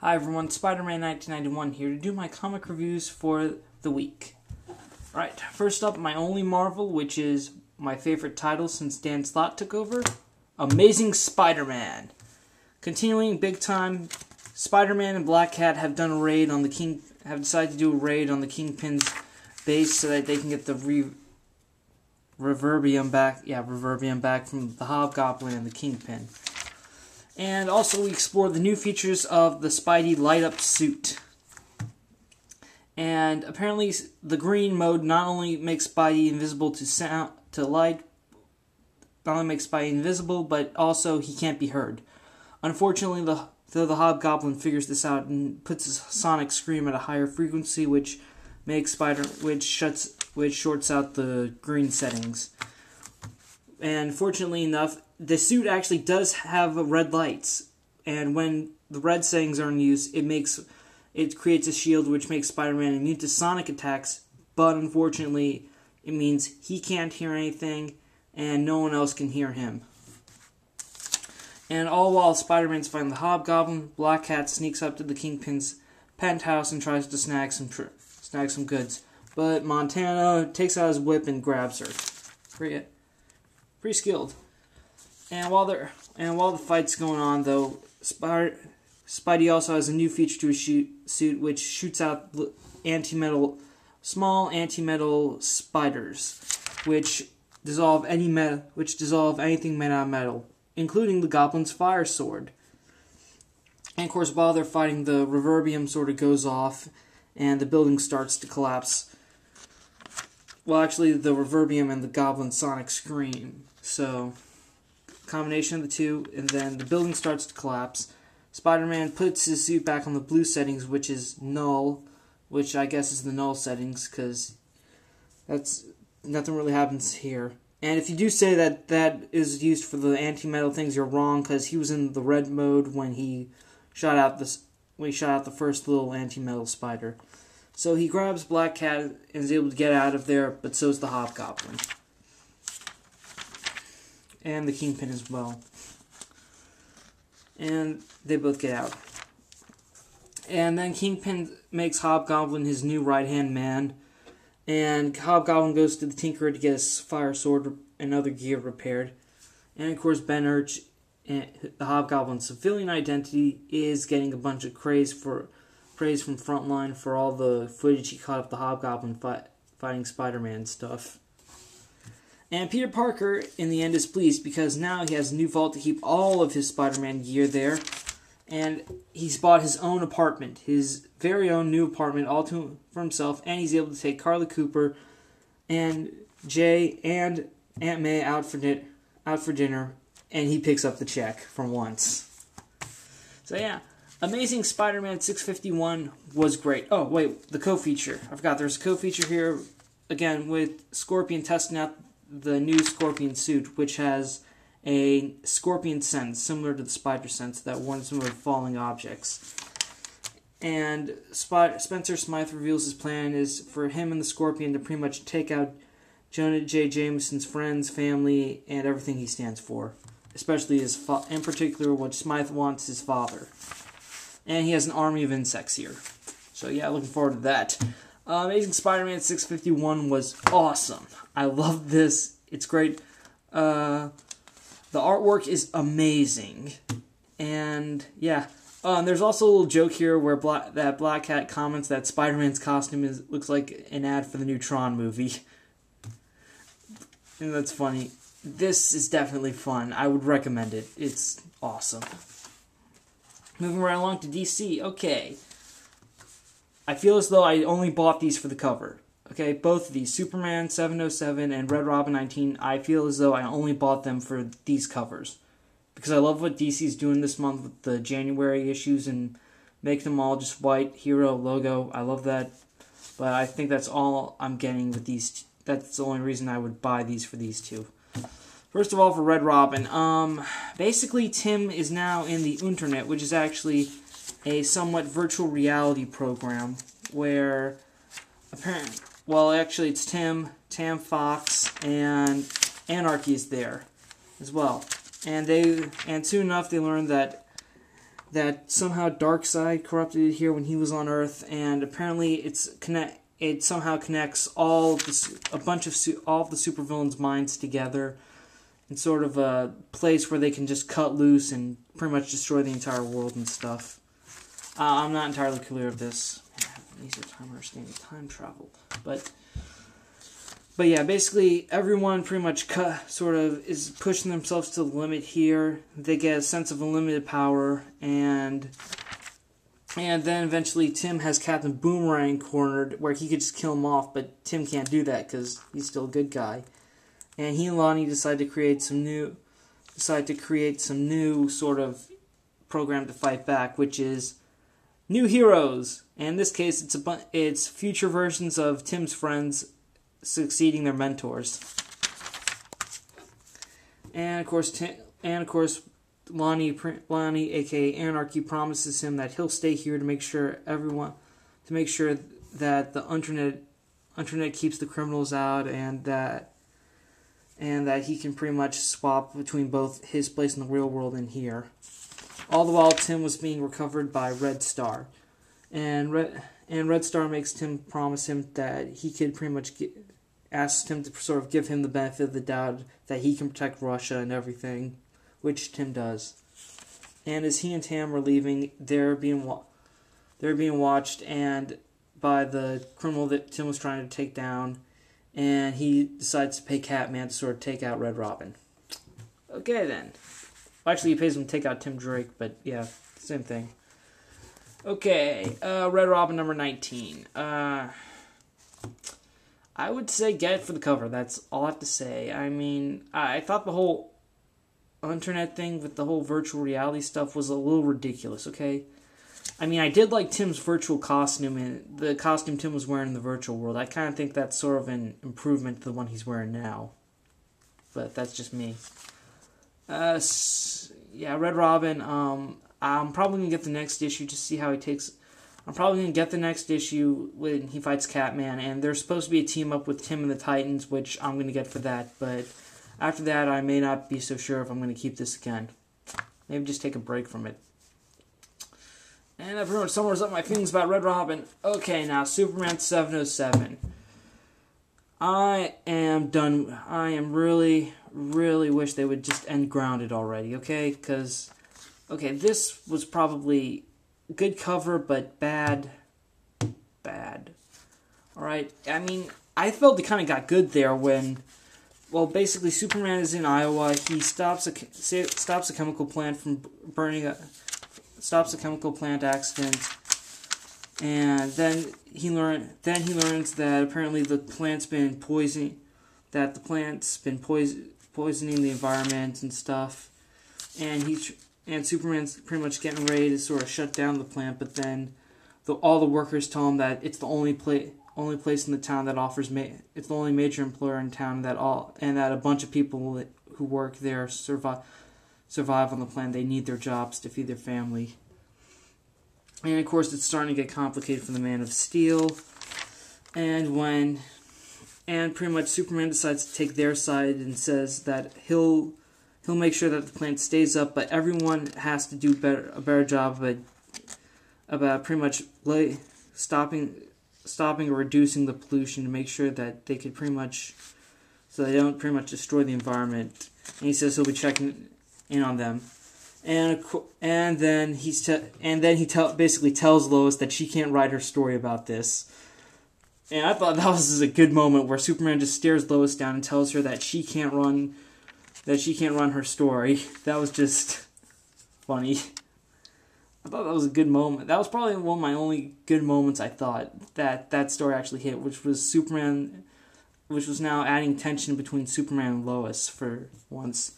Hi everyone, SpiderMan 1991 here to do my comic reviews for the week. Alright, first up, my only Marvel, which is my favorite title since Dan Slott took over, Amazing Spider-Man. Continuing big time, Spider-Man and Black Cat have done a raid on the have decided to do a raid on the Kingpin's base so that they can get the reverbium back from the Hobgoblin and the Kingpin. And also we explore the new features of the Spidey light-up suit. And apparently the green mode not only makes Spidey invisible to light, not only makes Spidey invisible, but also he can't be heard. Unfortunately, though the Hobgoblin figures this out and puts his sonic scream at a higher frequency, which shorts out the green settings. And fortunately enough, the suit actually does have red lights, and when the red settings are in use, it creates a shield which makes Spider-Man immune to sonic attacks, but unfortunately, it means he can't hear anything, and no one else can hear him. And all while Spider-Man's fighting the Hobgoblin, Black Cat sneaks up to the Kingpin's penthouse and tries to snag some goods, but Montana takes out his whip and grabs her. Pretty skilled. And while the fight's going on, though, Spidey also has a new feature to his suit, which shoots out small anti-metal spiders, which dissolve anything made out of metal, including the Goblin's fire sword. And of course, while they're fighting, the reverbium sort of goes off, and the building starts to collapse. Well, actually, the reverbium and the Goblin's sonic scream. So, combination of the two, and then the building starts to collapse. Spider-Man puts his suit back on the blue settings, which is null, which I guess is the null settings, because nothing really happens here. And if you do say that is used for the anti-metal things, you're wrong, because he was in the red mode when he shot out the first little anti-metal spider. So he grabs Black Cat and is able to get out of there, but so is the Hobgoblin. And the Kingpin as well. And they both get out. And then Kingpin makes Hobgoblin his new right-hand man. And Hobgoblin goes to the Tinkerer to get his fire sword and other gear repaired. And of course Ben Urch, the Hobgoblin's civilian identity, is getting a bunch of praise from Frontline for all the footage he caught of the Hobgoblin fighting Spider-Man stuff. And Peter Parker, in the end, is pleased because now he has a new vault to keep all of his Spider-Man gear there. And he's bought his own apartment, his very own new apartment, all for himself. And he's able to take Carly Cooper and Jay and Aunt May out for dinner. And he picks up the check for once. So yeah, Amazing Spider-Man 651 was great. Oh, wait, the co-feature. I forgot, there's a co-feature here, again, with Scorpion testing out the new Scorpion suit, which has a Scorpion sense, similar to the Spider sense, that warns him of falling objects. And Spencer Smythe reveals his plan is for him and the Scorpion to pretty much take out Jonah J. Jameson's friends, family, and everything he stands for. Especially in particular, what Smythe wants his father. And he has an army of insects here. So yeah, looking forward to that. Amazing Spider-Man 651 was awesome. I love this. It's great. The artwork is amazing. And yeah. There's also a little joke here where Black Cat comments that Spider-Man's costume looks like an ad for the new Tron movie. And that's funny. This is definitely fun. I would recommend it. It's awesome. Moving right along to DC. Okay. I feel as though I only bought these for the cover. Okay, both of these, Superman 707 and Red Robin 19, I feel as though I only bought them for these covers. Because I love what DC's doing this month with the January issues and making them all just white, hero, logo. I love that. But I think that's all I'm getting with these. That's the only reason I would buy these for these two. First of all, for Red Robin, basically Tim is now in the Internet, which is actually a somewhat virtual reality program where actually it's Tim, Tam Fox, and Anarchy is there as well. And soon enough they learn that that somehow Darkseid corrupted it here when he was on Earth, and apparently it somehow connects all of the supervillains' minds together in sort of a place where they can just cut loose and pretty much destroy the entire world and stuff. I'm not entirely clear of this. Easier time understanding time travel, but yeah, basically everyone pretty much sort of is pushing themselves to the limit here. They get a sense of unlimited power, and then eventually Tim has Captain Boomerang cornered where he could just kill him off, but Tim can't do that because he's still a good guy. And he and Lonnie decide to create some new sort of program to fight back, which is new heroes. And in this case, it's future versions of Tim's friends succeeding their mentors. And of course, Lonnie, aka Anarchy, promises him that he'll stay here to make sure that the internet keeps the criminals out, and that he can pretty much swap between both his place in the real world and here. All the while, Tim was being recovered by Red Star, and Red Star makes Tim promise him that he could pretty much asks Tim to sort of give him the benefit of the doubt that he can protect Russia and everything, which Tim does. And as he and Tam are leaving, they're being watched and by the criminal that Tim was trying to take down, and he decides to pay Catman to sort of take out Red Robin. Okay then. Well, actually, he pays him to take out Tim Drake, but yeah, same thing. Okay, Red Robin number 19. I would say get it for the cover. That's all I have to say. I mean, I thought the whole internet thing with the whole virtual reality stuff was a little ridiculous, okay? I mean, I did like Tim's virtual costume, and the costume Tim was wearing in the virtual world. I kind of think that's sort of an improvement to the one he's wearing now. But that's just me. Yeah, Red Robin, I'm probably going to get the next issue to see how he takes... I'm probably going to get the next issue when he fights Catman, and there's supposed to be a team-up with Tim and the Titans, which I'm going to get for that, but after that, I may not be so sure if I'm going to keep this again. Maybe just take a break from it. And that pretty much sums up my feelings about Red Robin. Okay, now, Superman 707. I am done. I am really wish they would just end Grounded already, okay? Because, okay, this was probably... good cover, but bad. Alright, I mean, I felt it kind of got good there when, well, basically Superman is in Iowa. He stops a chemical plant from burning stops a chemical plant accident, and then he learns that apparently the plant's been poisoning the environment and stuff, and Superman's pretty much getting ready to sort of shut down the plant, but then all the workers tell him that it's the only place in the town that offers it's the only major employer in town that a bunch of people who work there survive on the plant. They need their jobs to feed their family. And of course, it's starting to get complicated for the Man of Steel. And pretty much Superman decides to take their side and says that he'll make sure that the plant stays up, but everyone has to do a better job about pretty much stopping or reducing the pollution to make sure that they could so they don't pretty much destroy the environment. And he says he'll be checking in on them, and then he basically tells Lois that she can't write her story about this. And I thought that was a good moment where Superman just stares Lois down and tells her that she can't run her story. That was just funny. I thought that was a good moment. That was probably one of my only good moments I thought that story actually hit, which was now adding tension between Superman and Lois for once.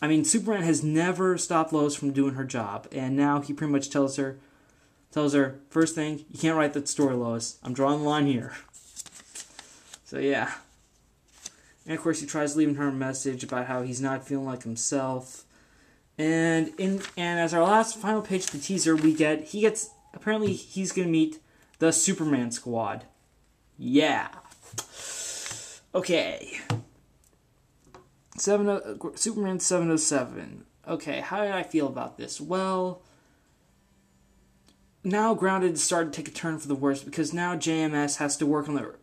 I mean, Superman has never stopped Lois from doing her job, and now he pretty much tells her, first thing, you can't write that story, Lois. I'm drawing the line here. So yeah. And of course, he tries leaving her a message about how he's not feeling like himself. And as our final page of the teaser, apparently he's gonna meet the Superman Squad. Yeah. Okay. Superman 707. Okay, how did I feel about this? Well, now Grounded started to take a turn for the worse because now JMS has to work on the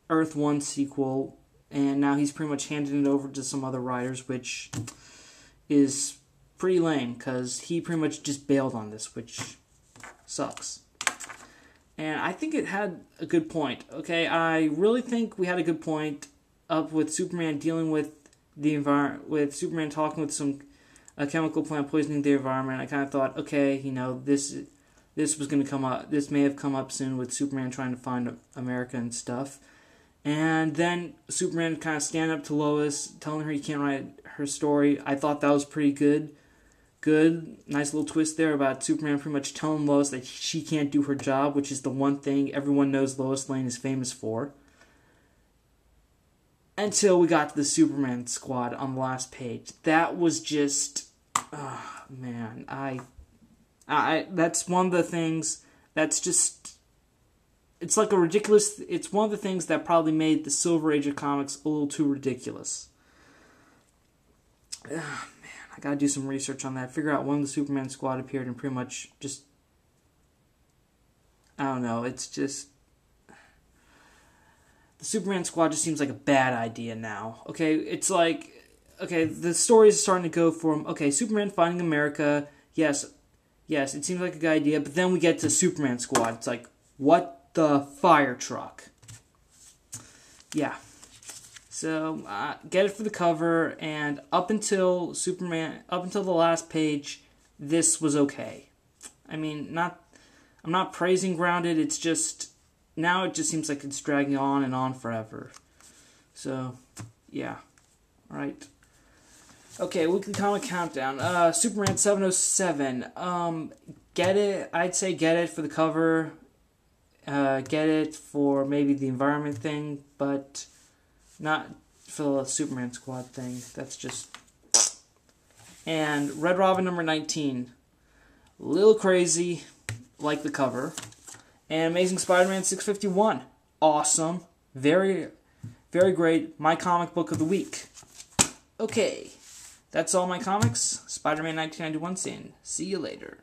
Earth 1 sequel, and now he's pretty much handing it over to some other writers, which is pretty lame because he pretty much just bailed on this, which sucks. And I think it had a good point. Okay, I really think we had a good point up with Superman dealing with the environment, with Superman talking with some chemical plant poisoning the environment. I kind of thought, okay, this was going to come up. This may have come up soon with Superman trying to find America and stuff. And then Superman kind of stand up to Lois, telling her he can't write her story. I thought that was pretty good. Nice little twist there about Superman pretty much telling Lois that she can't do her job, which is the one thing everyone knows Lois Lane is famous for. Until we got to the Superman squad on the last page. That was just, man, I that's one of the things that's just, it's like a ridiculous, it's one of the things that probably made the Silver Age of comics a little too ridiculous. Man, I gotta do some research on that. Figure out when the Superman squad appeared and pretty much just, I don't know, it's just, the Superman squad just seems like a bad idea now. Okay, it's like, okay, the story is starting to go from, okay, Superman finding America, yes, it seems like a good idea, but then we get to Superman squad. It's like, what the fire truck? Yeah. So, get it for the cover, and up until the last page, this was okay. I mean, I'm not praising Grounded, it's just, now it just seems like it's dragging on forever. So, yeah. Alright. Okay, weekly comic countdown. Superman 707. Get it, I'd say get it for the cover. Get it for maybe the environment thing, but not for the Superman squad thing. That's just... And Red Robin number 19. A little crazy, like the cover. And Amazing Spider-Man 651. Awesome. Very, very great. My comic book of the week. Okay. That's all my comics. Spider-Man 1991 scene. See you later.